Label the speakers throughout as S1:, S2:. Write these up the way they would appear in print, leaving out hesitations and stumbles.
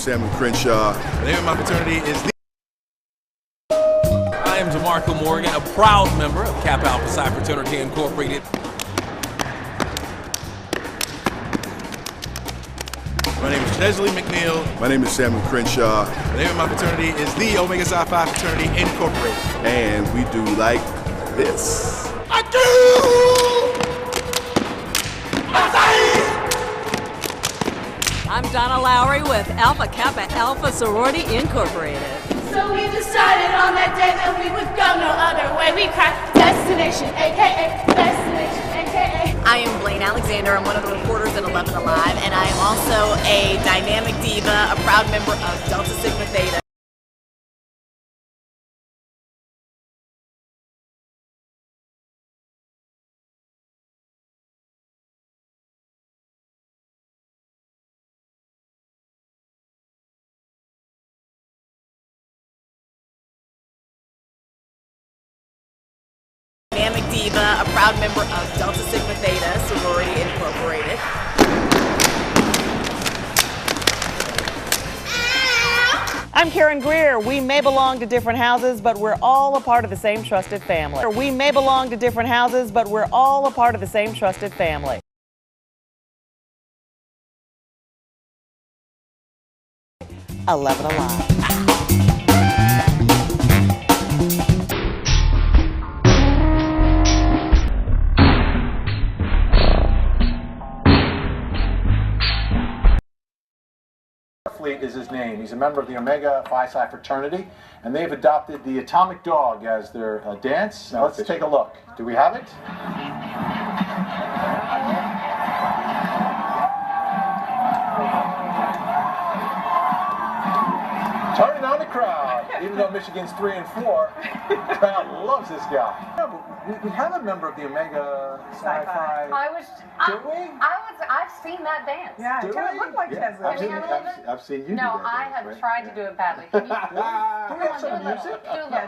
S1: Samuel Crenshaw.
S2: The name of my fraternity is the... I am DeMarco Morgan, a proud member of Kappa Alpha Psi Fraternity Incorporated. My name is Chesley McNeil.
S1: My name is Samuel Crenshaw.
S2: The name of my fraternity is the Omega Psi Phi Fraternity Incorporated.
S1: And we do like this.
S2: I do!
S3: I'm Donna Lowry with Alpha Kappa Alpha Sorority Incorporated.
S4: So we decided on that day that we would go no other way. We cried Destination, aka Destination, aka.
S3: I am Blaine Alexander. I'm one of the reporters at 11 Alive, and I am also a dynamic diva, a proud member of Delta Sigma Theta. Dynamic diva, a proud member of Delta Sigma Theta Sorority Incorporated.
S5: I'm Karen Greer. We may belong to different houses, but we're all a part of the same trusted family. We may belong to different houses, but we're all a part of the same trusted family. 11 Alive.
S6: Is his name. He's a member of the Omega Phi Psi fraternity, and they've adopted the Atomic Dog as their dance. Now let's take a look. Do we have it? Turning on the crowd. Even though Michigan's 3 and 4, the crowd loves this guy. Yeah, but we have a member of the Omega Psi Phi.
S7: I've seen that dance.
S8: Yeah, it kind of looked like Chesley.
S6: I've seen you do
S7: No,
S6: that
S7: I
S6: dance,
S7: have
S6: right?
S7: tried to do it badly. Can you?
S6: Do we have some music?
S7: Do a little.
S8: Yeah,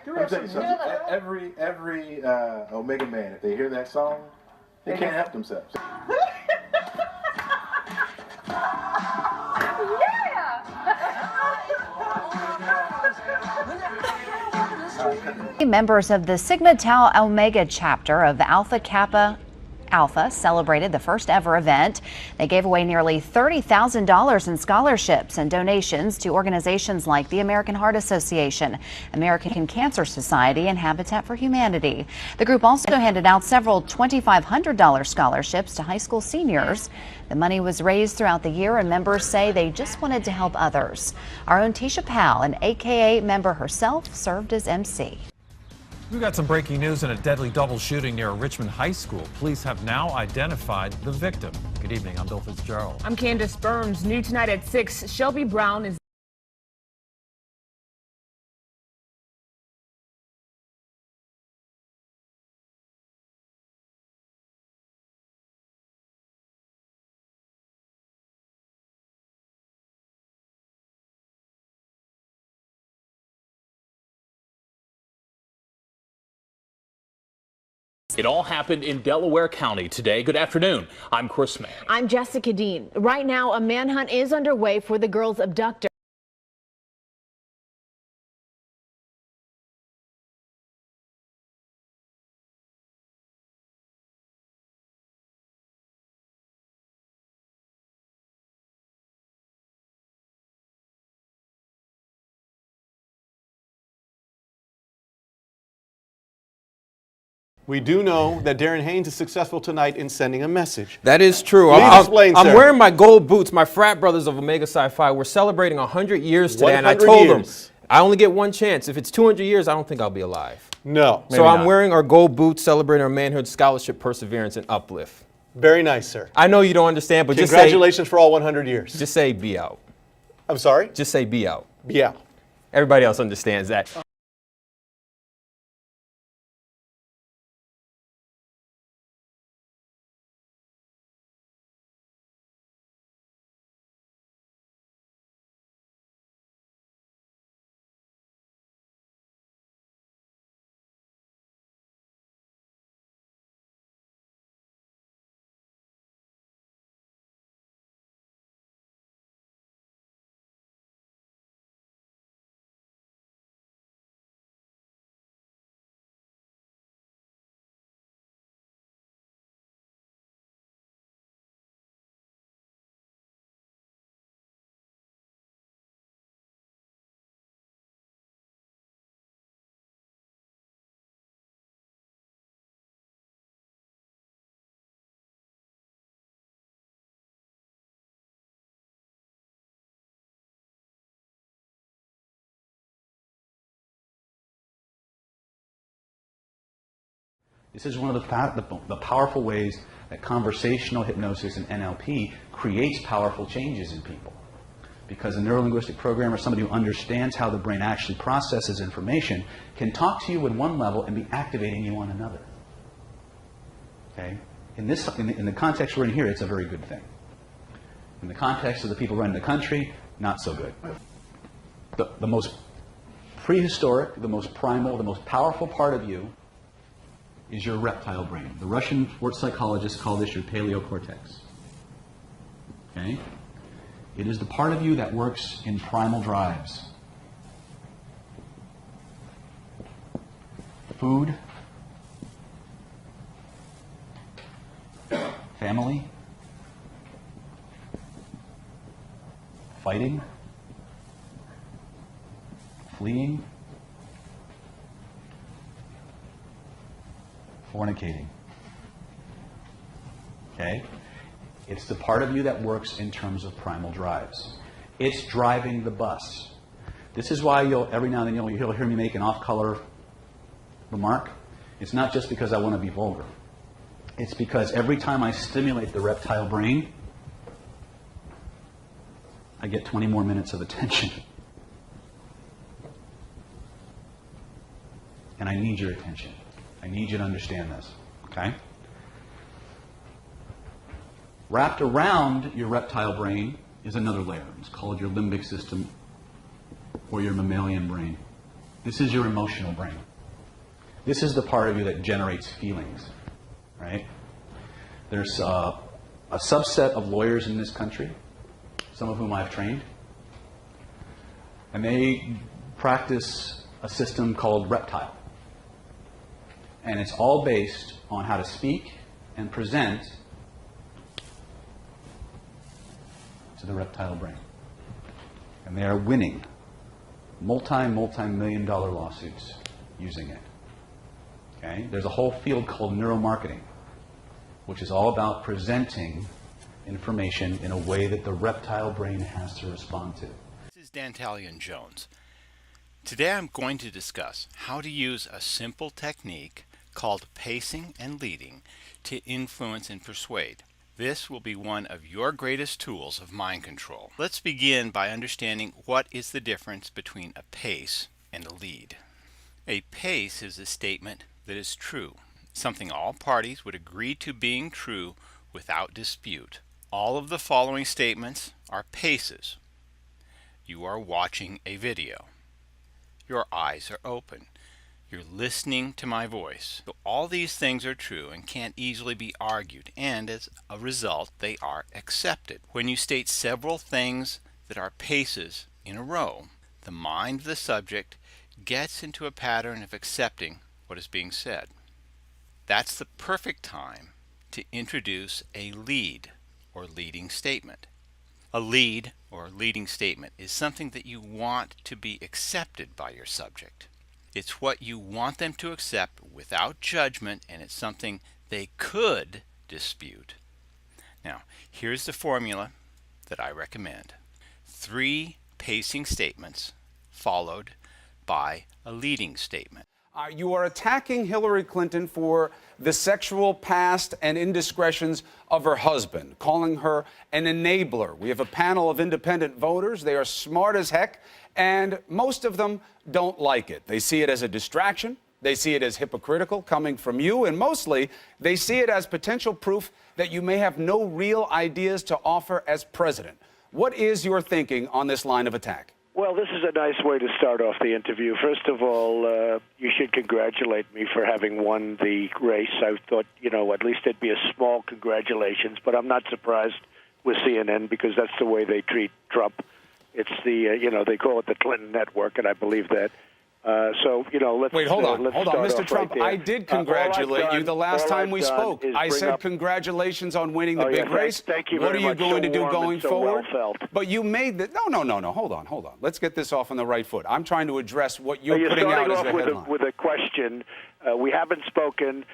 S8: do we have some music?
S6: Let me tell you something. Every Omega man, if they hear that song, they can't help themselves.
S9: Members of the Sigma Tau Omega chapter of Alpha Kappa Alpha celebrated the first ever event. They gave away nearly $30,000 in scholarships and donations to organizations like the American Heart Association, American Cancer Society, and Habitat for Humanity. The group also handed out several $2,500 scholarships to high school seniors. The money was raised throughout the year, and members say they just wanted to help others. Our own Tisha Powell, an AKA member herself, served as MC.
S10: We've got some breaking news in a deadly double shooting near Richmond High School. Police have now identified the victim. Good evening, I'm Bill Fitzgerald.
S11: I'm Candace Burns. New tonight at 6, Shelby Brown is
S12: It all happened in Delaware County today. Good afternoon. I'm Chris May.
S11: I'm Jessica Dean. Right now, a manhunt is underway for the girl's abductor.
S13: We do know that Darren Haynes is successful tonight in sending a message.
S14: That is true.
S13: Please explain,
S14: I'm
S13: sir.
S14: wearing my gold boots. My frat brothers of Omega Sci-Fi, we're celebrating 100 years today, and I told them, I only get one chance. If it's 200 years, I don't think I'll be alive.
S13: No.
S14: So I'm wearing our gold boots, celebrating our manhood, scholarship, perseverance, and uplift.
S13: Very nice, sir.
S14: I know you don't understand, but
S13: congratulations for all 100 years.
S14: Just say be out.
S13: I'm sorry?
S14: Just say be out.
S13: Be out.
S14: Everybody else understands that.
S15: This is one of the powerful ways that conversational hypnosis and NLP creates powerful changes in people. Because a neurolinguistic programmer, somebody who understands how the brain actually processes information, can talk to you at one level and be activating you on another. Okay? In the context we're in here, it's a very good thing. In the context of the people running the country, not so good. The most prehistoric, the most primal, the most powerful part of you is your reptile brain. The Russian sports psychologists call this your paleocortex. Okay? It is the part of you that works in primal drives. Food, family, fighting, fleeing, fornicating. Okay? It's the part of you that works in terms of primal drives. It's driving the bus. This is why every now and then you'll hear me make an off-color remark. It's not just because I want to be vulgar. It's because every time I stimulate the reptile brain, I get 20 more minutes of attention. And I need your attention. I need you to understand this, okay? Wrapped around your reptile brain is another layer. It's called your limbic system or your mammalian brain. This is your emotional brain. This is the part of you that generates feelings, right? There's a subset of lawyers in this country, some of whom I've trained, and they practice a system called reptile. And it's all based on how to speak and present to the reptile brain. And they are winning multi-million-dollar lawsuits using it. Okay? There's a whole field called neuromarketing, which is all about presenting information in a way that the reptile brain has to respond to.
S16: This is Dantalian Jones. Today I'm going to discuss how to use a simple technique called pacing and leading to influence and persuade. This will be one of your greatest tools of mind control. Let's begin by understanding what is the difference between a pace and a lead. A pace is a statement that is true, something all parties would agree to being true without dispute. All of the following statements are paces. You are watching a video. Your eyes are open. You're listening to my voice. So all these things are true and can't easily be argued, and as a result, they are accepted. When you state several things that are paces in a row, the mind of the subject gets into a pattern of accepting what is being said. That's the perfect time to introduce a lead or leading statement. A lead or leading statement is something that you want to be accepted by your subject. It's what you want them to accept without judgment, and it's something they could dispute. Now, here's the formula that I recommend. 3 pacing statements followed by a leading statement.
S17: You are attacking Hillary Clinton for the sexual past and indiscretions of her husband, calling her an enabler. We have a panel of independent voters. They are smart as heck, and most of them don't like it. They see it as a distraction. They see it as hypocritical coming from you, and mostly they see it as potential proof that you may have no real ideas to offer as president. What is your thinking on this line of attack?
S18: Well, this is a nice way to start off the interview. First of all, you should congratulate me for having won the race. I thought, at least it'd be a small congratulations, but I'm not surprised with CNN because that's the way they treat Trump. It's the, they call it the Clinton Network, and I believe that. Let's
S17: wait. Hold on, Mr. Trump.
S18: Right,
S17: I did congratulate you the last time we spoke. I said congratulations on winning the big race.
S18: Thank you
S17: what
S18: very
S17: are you
S18: much.
S17: going to do going forward?
S18: Well felt.
S17: But you made the no. Hold on. Let's get this off on the right foot. I'm trying to address what you're putting out as the headline.
S18: With a question. We haven't spoken.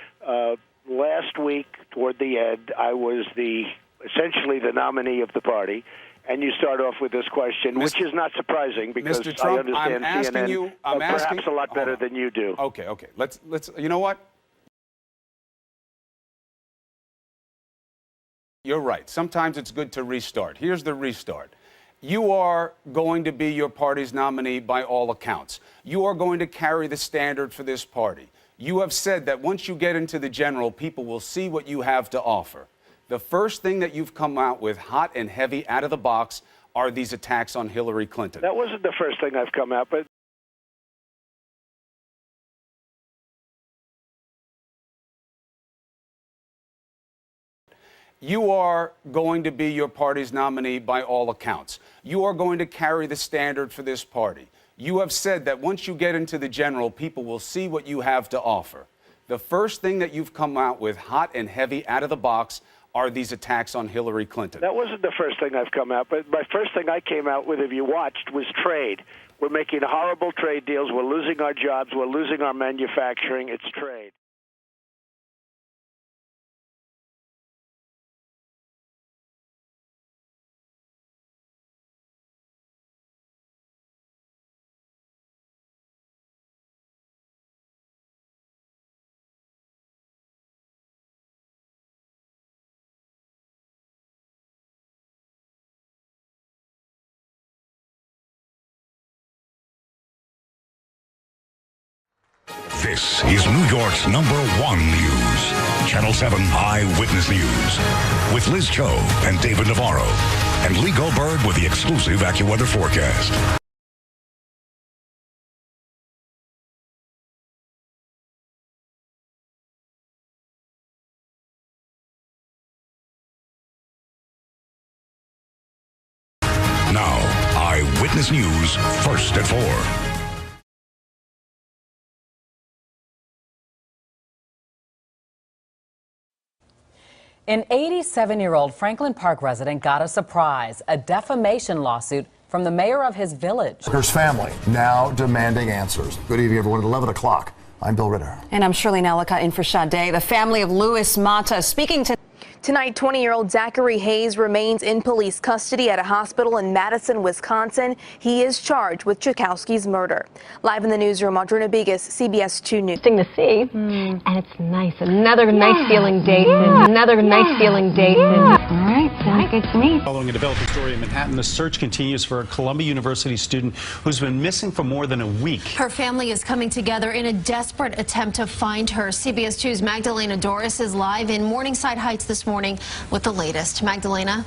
S18: Last week, toward the end, I was essentially the nominee of the party. And you start off with this question, which is not surprising because
S17: Mr. Trump,
S18: I understand CNN perhaps a lot better than you do.
S17: Okay. Let's. You know what? You're right. Sometimes it's good to restart. Here's the restart. You are going to be your party's nominee by all accounts. You are going to carry the standard for this party. You have said that once you get into the general, people will see what you have to offer. The first thing that you've come out with hot and heavy out of the box are these attacks on Hillary Clinton.
S18: That wasn't the first thing I've come out, but
S17: you are going to be your party's nominee by all accounts. You are going to carry the standard for this party. You have said that once you get into the general, people will see what you have to offer. The first thing that you've come out with hot and heavy out of the box are these attacks on Hillary Clinton.
S18: That wasn't the first thing I've come out, but my first thing I came out with, if you watched, was trade. We're making horrible trade deals. We're losing our jobs. We're losing our manufacturing. It's trade.
S19: This is New York's #1 news. Channel 7 Eyewitness News. With Liz Cho and David Navarro. And Lee Goldberg with the exclusive AccuWeather forecast. Now, Eyewitness News, first at 4.
S20: An 87-year-old Franklin Park resident got a surprise, a defamation lawsuit from the mayor of his village.
S21: His family now demanding answers. Good evening, everyone. At 11 o'clock, I'm Bill Ritter.
S22: And I'm Shirley Nelica in for Sade. The family of Louis Mata speaking to...
S23: Tonight, 20-year-old Zachary Hayes remains in police custody at a hospital in Madison, Wisconsin. He is charged with Chakowski's murder. Live in the newsroom, Audrina Begas, CBS 2 News.
S24: Interesting to see, and it's nice. Another nice feeling day. Another nice feeling day. All right, sounds good to me.
S25: Following a developing story in Manhattan, the search continues for a Columbia University student who's been missing for more than a week.
S26: Her family is coming together in a desperate attempt to find her. CBS 2's Magdalena Doris is live in Morningside Heights this morning with the latest. Magdalena.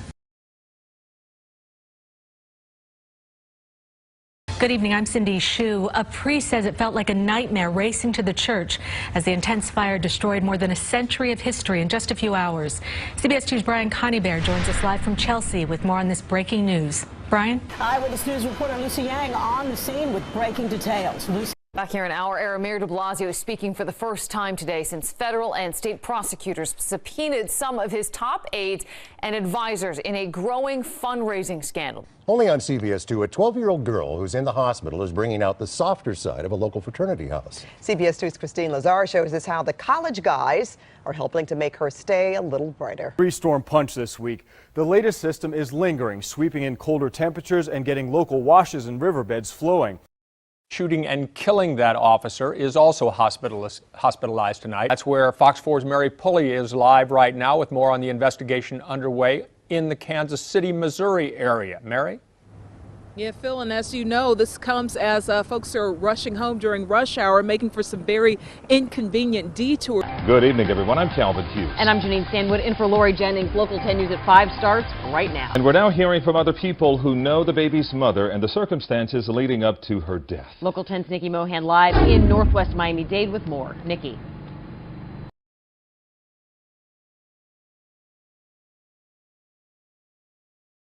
S1: Good evening, I'm Cindy Hsu. A priest says it felt like a nightmare racing to the church as the intense fire destroyed more than a century of history in just a few hours. CBS 2's Brian Coneybear joins us live from Chelsea with more on this breaking news. Brian?
S2: Eyewitness News reporter Lucy Yang on the scene with breaking details. Lucy.
S3: Back here in our era, Mayor de Blasio is speaking for the first time today since federal and state prosecutors subpoenaed some of his top aides and advisors in a growing fundraising scandal.
S21: Only on CBS 2, a 12-year-old girl who's in the hospital is bringing out the softer side of a local fraternity house.
S4: CBS 2's Christine Lazar shows us how the college guys are helping to make her stay a little brighter.
S5: Storm punch this week. The latest system is lingering, sweeping in colder temperatures and getting local washes and riverbeds flowing.
S7: Shooting and killing that officer is also hospitalized tonight. That's where Fox 4's Mary Pulley is live right now with more on the investigation underway in the Kansas City, Missouri area. Mary?
S27: Yeah, Phil, and as you know, this comes as folks are rushing home during rush hour, making for some very inconvenient detours.
S28: Good evening, everyone. I'm Calvin Hughes.
S3: And I'm Janine Stanwood in for Lori Jennings. Local 10 News at 5 starts right now.
S28: And we're now hearing from other people who know the baby's mother and the circumstances leading up to her death.
S3: Local 10's Nikki Mohan live in Northwest Miami-Dade with more. Nikki.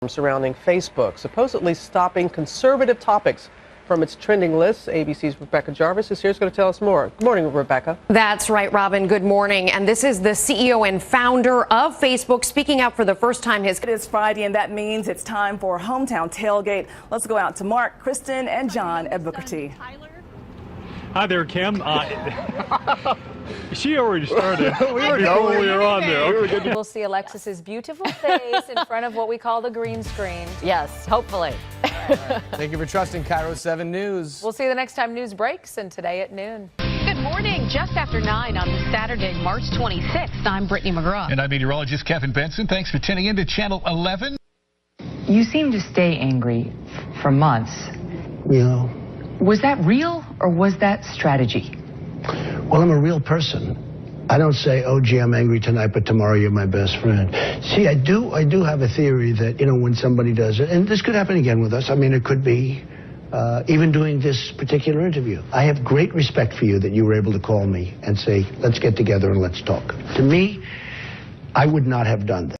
S29: Surrounding Facebook, supposedly stopping conservative topics from its trending lists. ABC's Rebecca Jarvis is here, going to tell us more. Good morning, Rebecca.
S30: That's right, Robin. Good morning. And this is the CEO and founder of Facebook speaking out for the first time.
S8: It is Friday, and that means it's time for Hometown Tailgate. Let's go out to Mark, Kristen, and John at Booker T.
S31: Hi there, Kim. She already started
S29: we were
S31: on there.
S32: We'll see Alexis's beautiful face in front of what we call the green screen.
S3: Yes, hopefully.
S33: Thank you for trusting Cairo 7 News.
S32: We'll see you the next time news breaks, and today at noon.
S34: Good morning. Just after 9 on this Saturday, March 26th, I'm Brittany McGraw.
S35: And I'm meteorologist Kevin Benson. Thanks for tuning in to Channel 11.
S36: You seem to stay angry for months.
S37: Yeah.
S36: Was that real or was that strategy?
S37: Well, I'm a real person. I don't say, oh, gee, I'm angry tonight, but tomorrow you're my best friend. See, I do have a theory that, when somebody does it, and this could happen again with us. I mean, it could be even doing this particular interview. I have great respect for you that you were able to call me and say, let's get together and let's talk. To me, I would not have done that.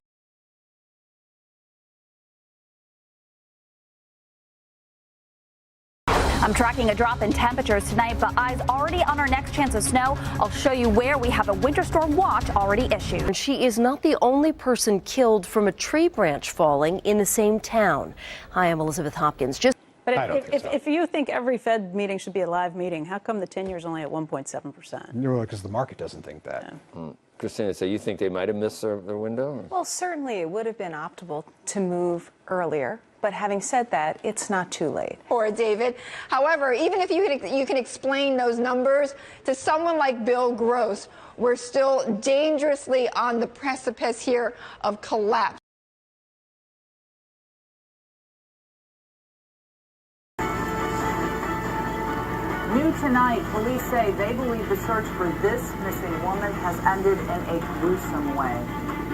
S38: I'm tracking a drop in temperatures tonight, but eyes already on our next chance of snow. I'll show you where we have a winter storm watch already issued.
S39: She is not the only person killed from a tree branch falling in the same town. Hi, I'm Elizabeth Hopkins.
S8: But if you think every Fed meeting should be a live meeting, how come the 10-year is only at 1.7%?
S5: Because the market doesn't think that.
S8: Yeah.
S40: Christina, so you think they might have missed their window?
S8: Well, certainly it would have been optimal to move earlier. But having said that, it's not too late.
S41: Or David. However, even if you can explain those numbers to someone like Bill Gross, we're still dangerously on the precipice here of collapse.
S42: New tonight, police say they believe the search for this missing woman has ended in a gruesome way.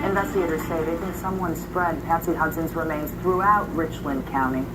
S42: Investigators say they think someone spread Patsy Hudson's remains throughout Richland County.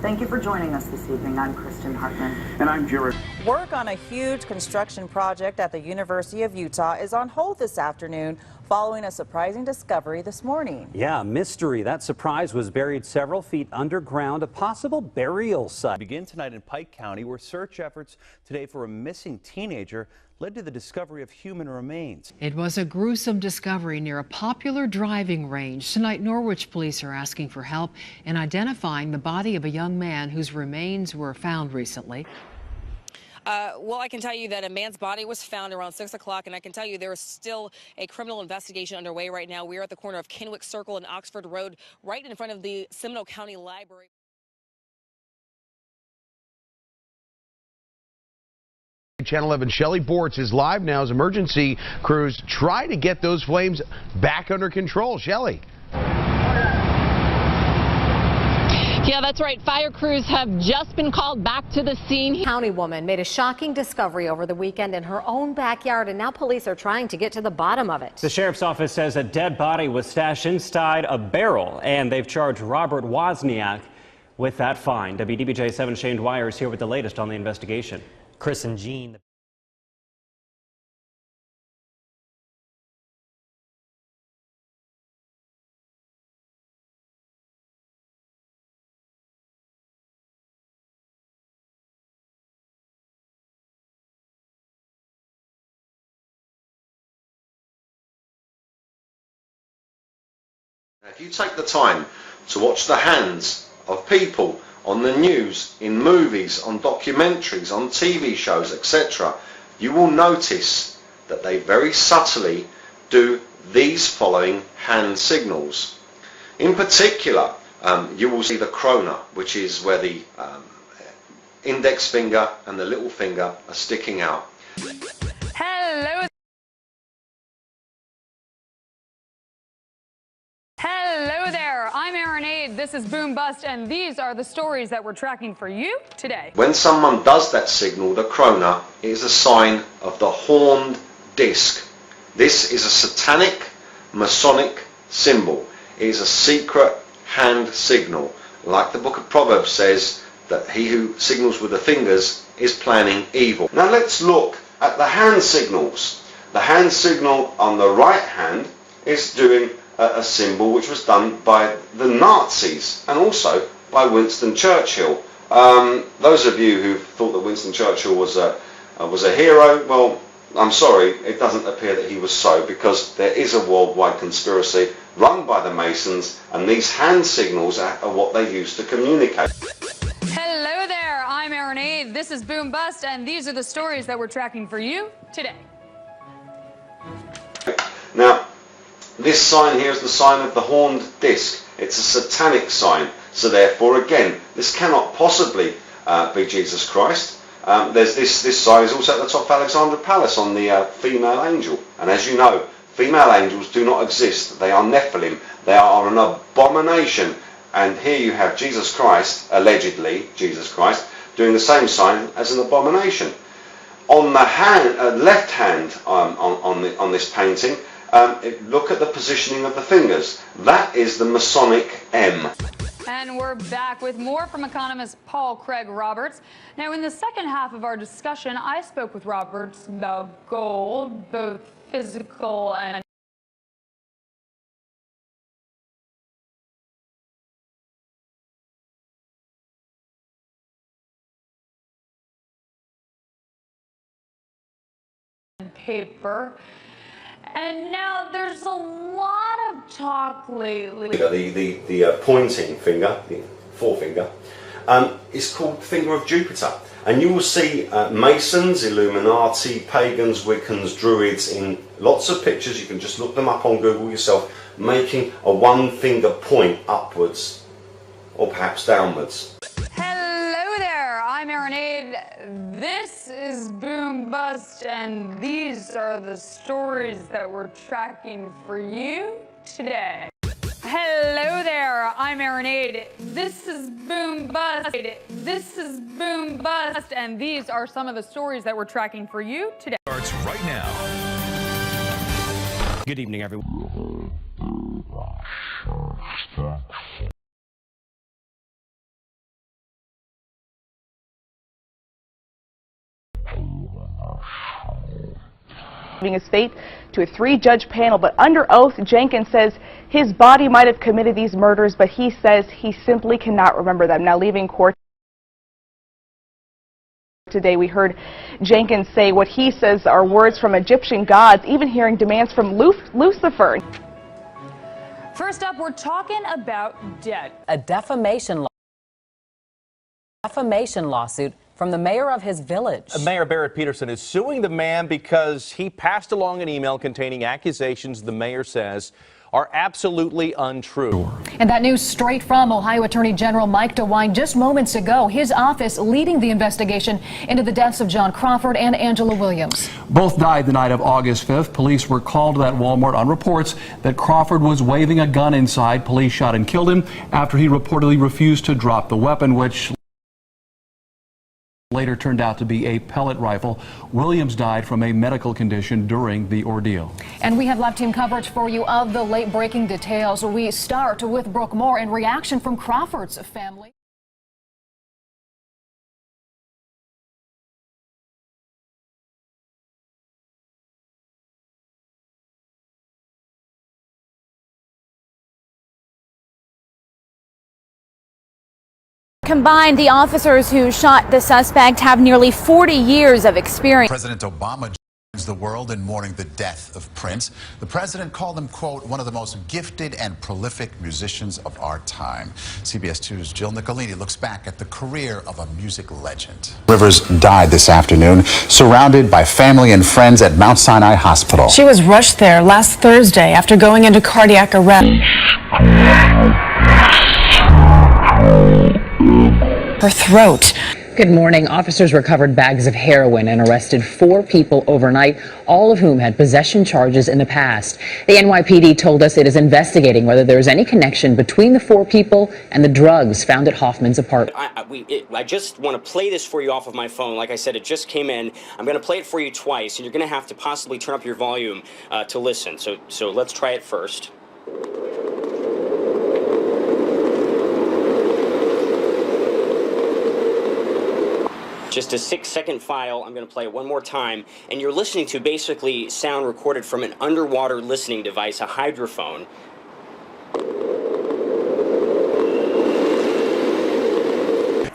S42: Thank you for joining us this evening. I'm Kristen Hartman.
S43: And I'm Jared. Work on a huge construction project at the University of Utah is on hold this afternoon following a surprising discovery this morning.
S44: Yeah, mystery. That surprise was buried several feet underground, a possible burial site.
S45: Begin tonight in Pike County, where search efforts today for a missing teenager led to the discovery of human remains.
S46: It was a gruesome discovery near a popular driving range. Tonight, Norwich police are asking for help in identifying the body of a young man whose remains were found recently.
S47: Well, I can tell you that a man's body was found around 6 o'clock, and I can tell you there is still a criminal investigation underway right now. We are at the corner of Kenwick Circle and Oxford Road, right in front of the Seminole County Library.
S48: Channel 11 Shelley Bortz is live now as emergency crews try to get those flames back under control. Shelley.
S49: Yeah, that's right. Fire crews have just been called back to the scene.
S22: County woman made a shocking discovery over the weekend in her own backyard, and now police are trying to get to the bottom of it.
S44: The sheriff's office says a dead body was stashed inside a barrel, and they've charged Robert Wozniak with that find. WDBJ 7 Shane Dwyer is here with the latest on the investigation.
S1: Chris and Jean.
S2: If you take the time to watch the hands of people on the news, in movies, on documentaries, on TV shows, etc., you will notice that they very subtly do these following hand signals. In particular, you will see the krona, which is where the index finger and the little finger are sticking out.
S3: Hello. Hello there, I'm Aaron Aid, this is Boom Bust, and these are the stories that we're tracking for you today.
S2: When someone does that signal, the krona, it is a sign of the horned disc. This is a satanic, Masonic symbol. It is a secret hand signal. Like the book of Proverbs says, that he who signals with the fingers is planning evil. Now let's look at the hand signals. The hand signal on the right hand is doing a symbol which was done by the Nazis and also by Winston Churchill. Those of you who thought that Winston Churchill was a hero, well, I'm sorry, it doesn't appear that he was so, because there is a worldwide conspiracy run by the Masons, and these hand signals are what they use to communicate.
S3: Hello there, I'm Aaron Aid, this is Boom Bust, and these are the stories that we're tracking for you today.
S2: Now, this sign here is the sign of the horned disc. It's a satanic sign. So therefore, again, this cannot possibly be Jesus Christ. There's this sign is also at the top of Alexandra Palace on the female angel. And as you know, female angels do not exist. They are Nephilim. They are an abomination. And here you have Jesus Christ, allegedly Jesus Christ, doing the same sign as an abomination. On the hand, left hand on this painting, look at the positioning of the fingers. That is the Masonic M.
S3: And we're back with more from economist Paul Craig Roberts. Now, in the second half of our discussion, I spoke with Roberts about gold, both physical and paper. And now there's a lot of talk lately.
S2: The pointing finger, the forefinger, is called Finger of Jupiter. And you will see Masons, Illuminati, Pagans, Wiccans, Druids in lots of pictures. You can just look them up on Google yourself, making a one finger point upwards or perhaps downwards.
S3: Hello there, I'm Aaron Aid. This is Boom Bust, and these are the stories that we're tracking for you today. Hello there, I'm Aaron Aid. This is Boom Bust. This is Boom Bust, and these are some of the stories that we're tracking for you today.
S4: Starts right now. Good evening, everyone.
S6: His fate to a 3-judge panel, but under oath, Jenkins says his body might have committed these murders, but he says he simply cannot remember them. Now, leaving court today, we heard Jenkins say what he says are words from Egyptian gods, even hearing demands from Lucifer.
S3: First up, we're talking about debt.
S7: A defamation lawsuit from the mayor of his village.
S45: Mayor Barrett Peterson is suing the man because he passed along an email containing accusations the mayor says are absolutely untrue.
S9: And that news straight from Ohio Attorney General Mike DeWine just moments ago. His office leading the investigation into the deaths of John Crawford and Angela Williams.
S10: Both died the night of August 5th. Police were called to that Walmart on reports that Crawford was waving a gun inside. Police shot and killed him after he reportedly refused to drop the weapon, which later turned out to be a pellet rifle. Williams died from a medical condition during the ordeal.
S9: And we have live team coverage for you of the late breaking details. We start with Brooke Moore in reaction from Crawford's family.
S1: Combined, the officers who shot the suspect have nearly 40 years of experience.
S11: President Obama joins the world in mourning the death of Prince. The president called him, quote, one of the most gifted and prolific musicians of our time. CBS 2's Jill Nicolini looks back at the career of a music legend. Rivers died this afternoon, surrounded by family and friends at Mount Sinai Hospital.
S12: She was rushed there last Thursday after going into cardiac arrest. Her throat.
S13: Good morning. Officers recovered bags of heroin and arrested 4 people overnight, all of whom had possession charges in the past. The NYPD told us it is investigating whether there is any connection between the 4 people and the drugs found at Hoffman's apartment.
S14: I just want to play this for you off of my phone. Like I said, it just came in. I'm going to play it for you twice, and you're going to have to possibly turn up your volume to listen. So let's try it first. Just a 6-second file. I'm going to play it one more time. And you're listening to basically sound recorded from an underwater listening device, a hydrophone.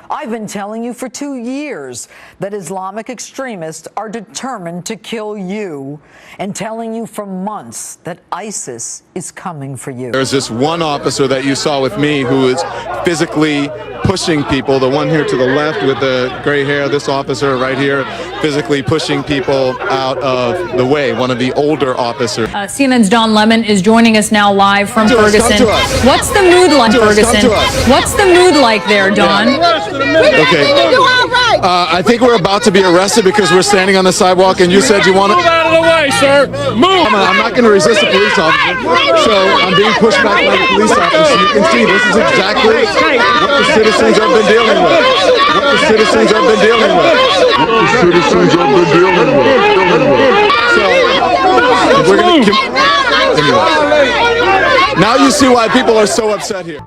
S15: I've been telling you for 2 years that Islamic extremists are determined to kill you, and telling you for months that ISIS is coming for you.
S16: There's this one officer that you saw with me who is physically pushing people, the one here to the left with the gray hair, this officer right here, physically pushing people out of the way, one of the older officers.
S3: CNN's Don Lemon is joining us now live from Ferguson. What's the mood like, Ferguson? What's the mood like there, Don?
S16: Okay. I think we're about to be arrested because we're standing on the sidewalk and you said you want to... Move out of the way, sir! Move! I'm not going to resist a police officer, so I'm being pushed back by the police officer. You can see this is exactly what the citizens have been dealing with. What the citizens have been dealing with. What the citizens have been dealing with. So, we're going to... Anyway. Now you see why people are so upset here.